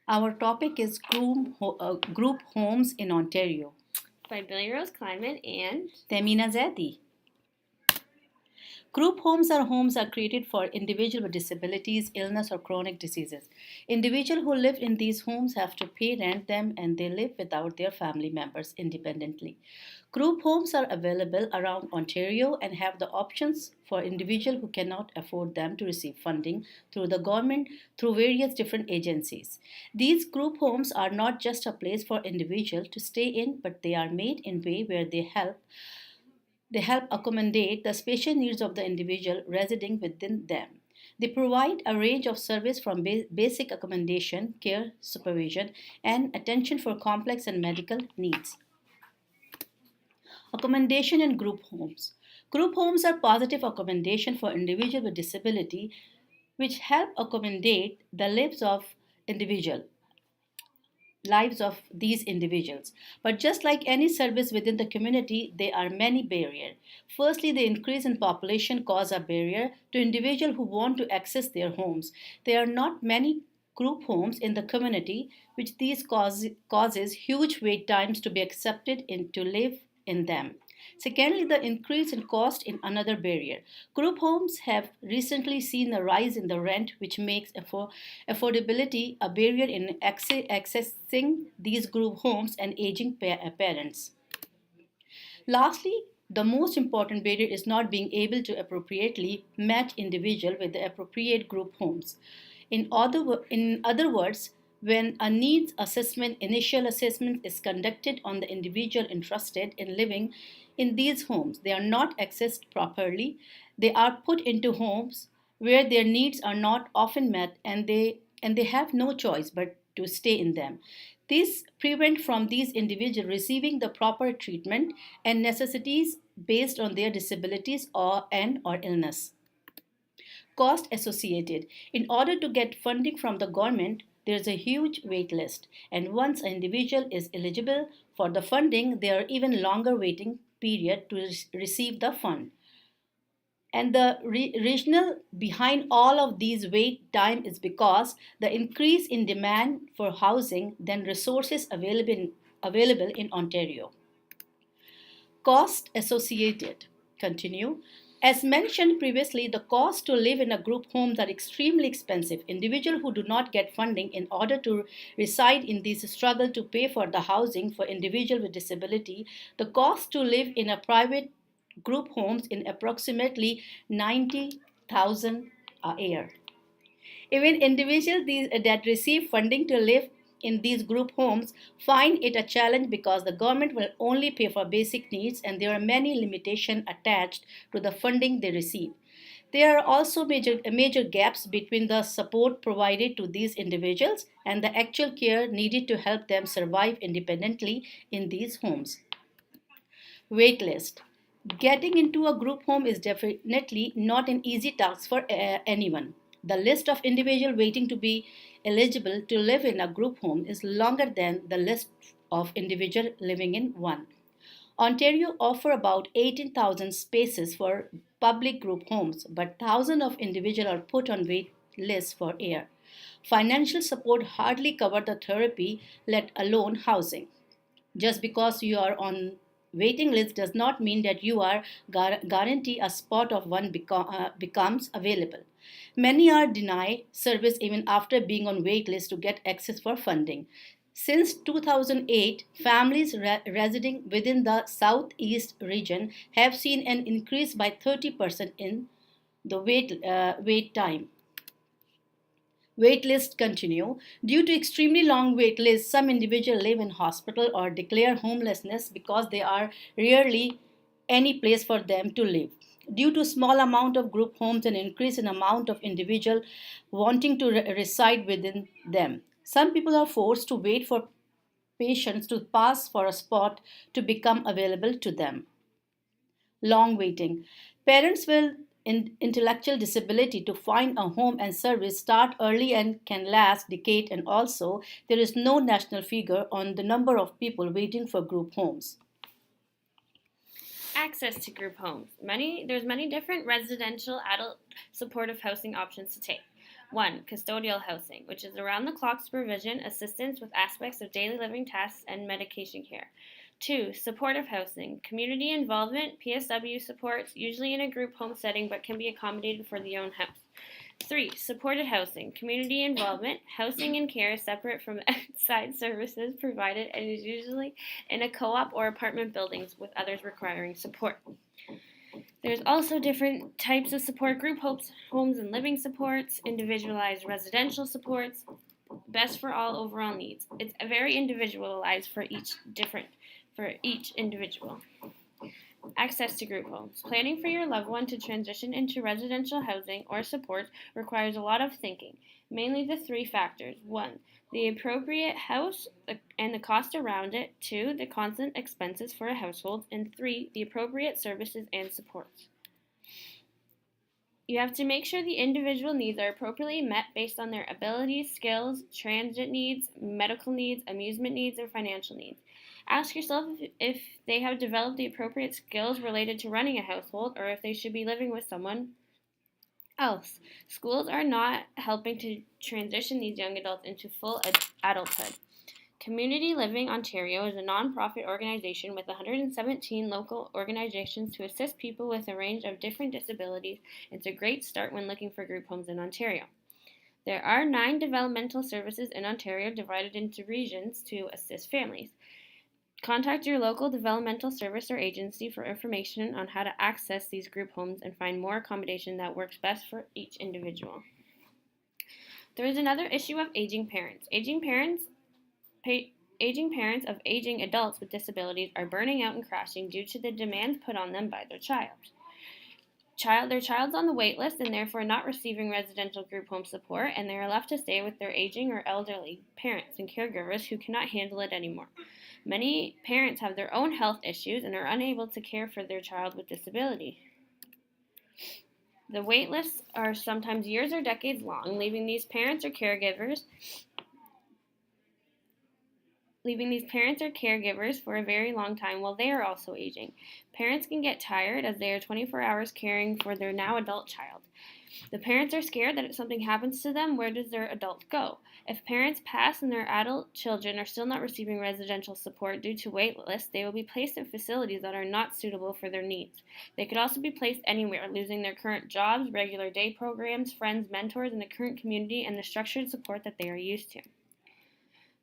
Our topic is group homes in Ontario. By Billie-Rose and Temina Zeti. Group homes are created for individuals with disabilities, illness, or chronic diseases. Individuals who live in these homes have to pay rent them and they live without their family members independently. Group homes are available around Ontario and have the options for individuals who cannot afford them to receive funding through the government through various different agencies. These group homes are not just a place for individuals to stay in, but they are made in a way where they help accommodate the special needs of the individual residing within them. They provide a range of service from basic accommodation, care, supervision, and attention for complex and medical needs. Accommodation in group homes. Group homes are positive accommodation for individuals with disability which help accommodate the individual lives of these individuals. But just like any service within the community, there are many barriers. Firstly, the increase in population causes a barrier to individuals who want to access their homes. There are not many group homes in the community, which causes huge wait times to be accepted in to live in them. Secondly, the increase in cost in another barrier. Group homes have recently seen a rise in the rent, which makes affordability a barrier in accessing these group homes and aging parents. Lastly, the most important barrier is not being able to appropriately match individual with the appropriate group homes. In other words, when a initial assessment is conducted on the individual interested in living in these homes, they are not accessed properly. They are put into homes where their needs are not often met and they have no choice but to stay in them. This prevent from these individuals receiving the proper treatment and necessities based on their disabilities or illness. Cost associated. In order to get funding from the government, there is a huge wait list, and once an individual is eligible for the funding, there are even longer waiting period to receive the fund. And the rationale behind all of these wait time is because the increase in demand for housing than resources available in Ontario. Cost associated. Continue. As mentioned previously, the cost to live in a group homes are extremely expensive. Individuals who do not get funding in order to reside in these struggle to pay for the housing for individuals with disability. The cost to live in a private group homes in approximately 90,000 a year. Even that receive funding to live in these group homes find it a challenge because the government will only pay for basic needs and there are many limitations attached to the funding they receive. There are also major gaps between the support provided to these individuals and the actual care needed to help them survive independently in these homes. Waitlist. Getting into a group home is definitely not an easy task for anyone. The list of individuals waiting to be eligible to live in a group home is longer than the list of individuals living in one. Ontario offers about 18,000 spaces for public group homes, but thousands of individuals are put on wait lists for air. Financial support hardly covers the therapy, let alone housing. Just because you are on waiting list does not mean that you are guaranteed a spot of one becomes available. Many are denied service even after being on wait list to get access for funding. Since 2008, families residing within the southeast region have seen an increase by 30% in the wait time. Wait lists continue. Due to extremely long wait lists, some individuals live in hospital or declare homelessness because there are rarely any place for them to live. Due to small amount of group homes and increase in amount of individual wanting to reside within them, some people are forced to wait for patients to pass for a spot to become available to them. Long waiting. Parents with intellectual disability to find a home and service start early and can last decades, and also there is no national figure on the number of people waiting for group homes. access to group homes. There's many different residential adult supportive housing options to take. 1. Custodial housing, which is around the clock supervision, assistance with aspects of daily living tasks, and medication care. 2. Supportive housing, community involvement, PSW supports, usually in a group home setting but can be accommodated for the own house. 3. Supported housing, community involvement, housing and care is separate from outside services provided and is usually in a co-op or apartment buildings with others requiring support. There's also different types of support group homes and living supports, individualized residential supports, best for all overall needs. It's very individualized for each individual. Access to group homes. Planning for your loved one to transition into residential housing or supports requires a lot of thinking, mainly the three factors. 1. The appropriate house and the cost around it. 2. The constant expenses for a household. And 3. The appropriate services and supports. You have to make sure the individual needs are appropriately met based on their abilities, skills, transit needs, medical needs, amusement needs, and financial needs. Ask yourself if they have developed the appropriate skills related to running a household or if they should be living with someone else. Schools are not helping to transition these young adults into full adulthood. Community Living Ontario is a non-profit organization with 117 local organizations to assist people with a range of different disabilities. It's a great start when looking for group homes in Ontario. There are 9 developmental services in Ontario divided into regions to assist families. Contact your local developmental service or agency for information on how to access these group homes and find more accommodation that works best for each individual. There is another issue of aging parents. Aging parents of aging adults with disabilities are burning out and crashing due to the demands put on them by their child. Their child's on the wait list and therefore not receiving residential group home support, and they are left to stay with their aging or elderly parents and caregivers who cannot handle it anymore. Many parents have their own health issues and are unable to care for their child with disability. The wait lists are sometimes years or decades long, leaving these parents or caregivers for a very long time while they are also aging. Parents can get tired as they are 24 hours caring for their now adult child. The parents are scared that if something happens to them, where does their adult go? If parents pass and their adult children are still not receiving residential support due to wait lists, they will be placed in facilities that are not suitable for their needs. They could also be placed anywhere, losing their current jobs, regular day programs, friends, mentors in the current community, and the structured support that they are used to.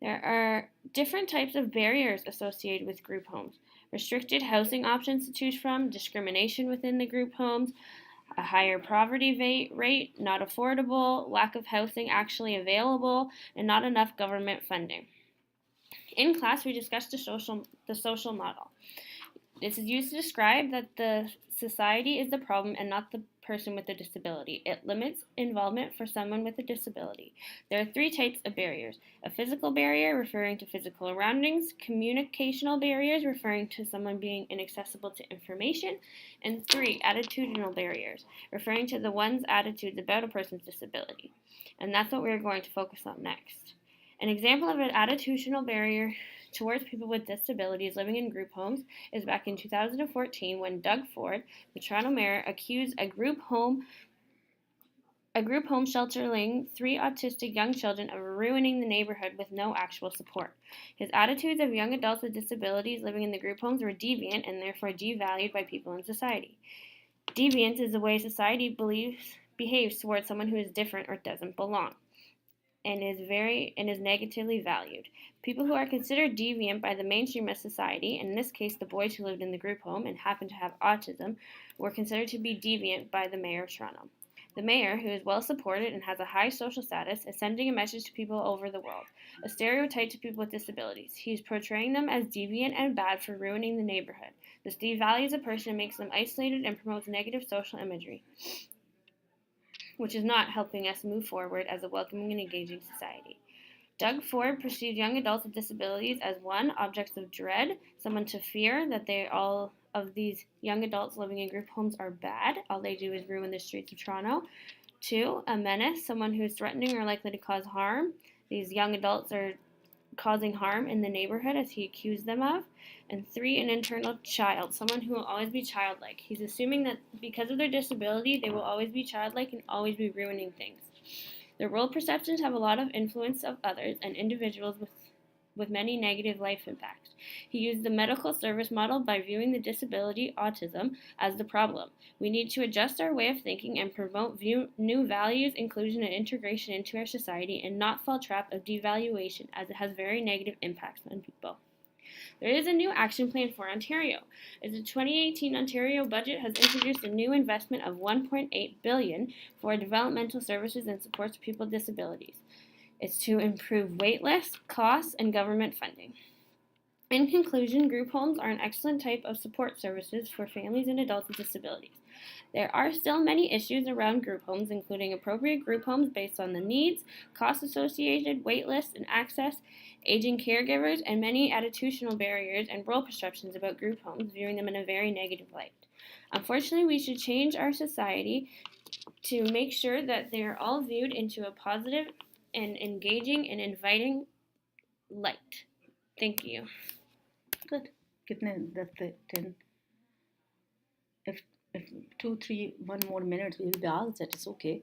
There are different types of barriers associated with group homes. Restricted housing options to choose from, discrimination within the group homes, a higher poverty rate, not affordable, lack of housing actually available, and not enough government funding. In class, we discussed the social model. This is used to describe that the society is the problem and not the person with a disability. It limits involvement for someone with a disability. There are 3 types of barriers: a physical barrier, referring to physical surroundings; communicational barriers, referring to someone being inaccessible to information; and 3, attitudinal barriers, referring to the one's attitudes about a person's disability. And that's what we're going to focus on next. An example of an attitudinal barrier towards people with disabilities living in group homes is back in 2014 when Doug Ford, the Toronto mayor, accused a group home sheltering 3 autistic young children of ruining the neighborhood with no actual support. His attitudes of young adults with disabilities living in the group homes were deviant and therefore devalued by people in society. Deviance is the way society behaves towards someone who is different or doesn't belong, and is negatively valued. People who are considered deviant by the mainstream of society, and in this case the boys who lived in the group home and happened to have autism, were considered to be deviant by the mayor of Toronto. The mayor, who is well supported and has a high social status, is sending a message to people over the world, a stereotype to people with disabilities. He is portraying them as deviant and bad for ruining the neighborhood. This devalues a person and makes them isolated and promotes negative social imagery, which is not helping us move forward as a welcoming and engaging society. Doug Ford perceived young adults with disabilities as 1, objects of dread, someone to fear, that all of these young adults living in group homes are bad, all they do is ruin the streets of Toronto. 2, a menace, someone who is threatening or likely to cause harm. These young adults are causing harm in the neighborhood, as he accused them of. And 3, an internal child, someone who will always be childlike. He's assuming that because of their disability, they will always be childlike and always be ruining things. Their role perceptions have a lot of influence of others and individuals with many negative life impacts. He used the medical service model by viewing the disability autism as the problem. We need to adjust our way of thinking and promote new values, inclusion, and integration into our society and not fall trap of devaluation as it has very negative impacts on people. There is a new action plan for Ontario. As the 2018 Ontario budget has introduced a new investment of $1.8 billion for developmental services and supports people with disabilities. It's to improve wait lists, costs, and government funding. In conclusion, group homes are an excellent type of support services for families and adults with disabilities. There are still many issues around group homes, including appropriate group homes based on the needs, costs associated, wait lists and access, aging caregivers, and many attitudinal barriers and role perceptions about group homes, viewing them in a very negative light. Unfortunately, we should change our society to make sure that they are all viewed into a positive and engaging and inviting light. Thank you. Good. कितने 10 if 2 3 1 more minutes we will be asked that it's okay.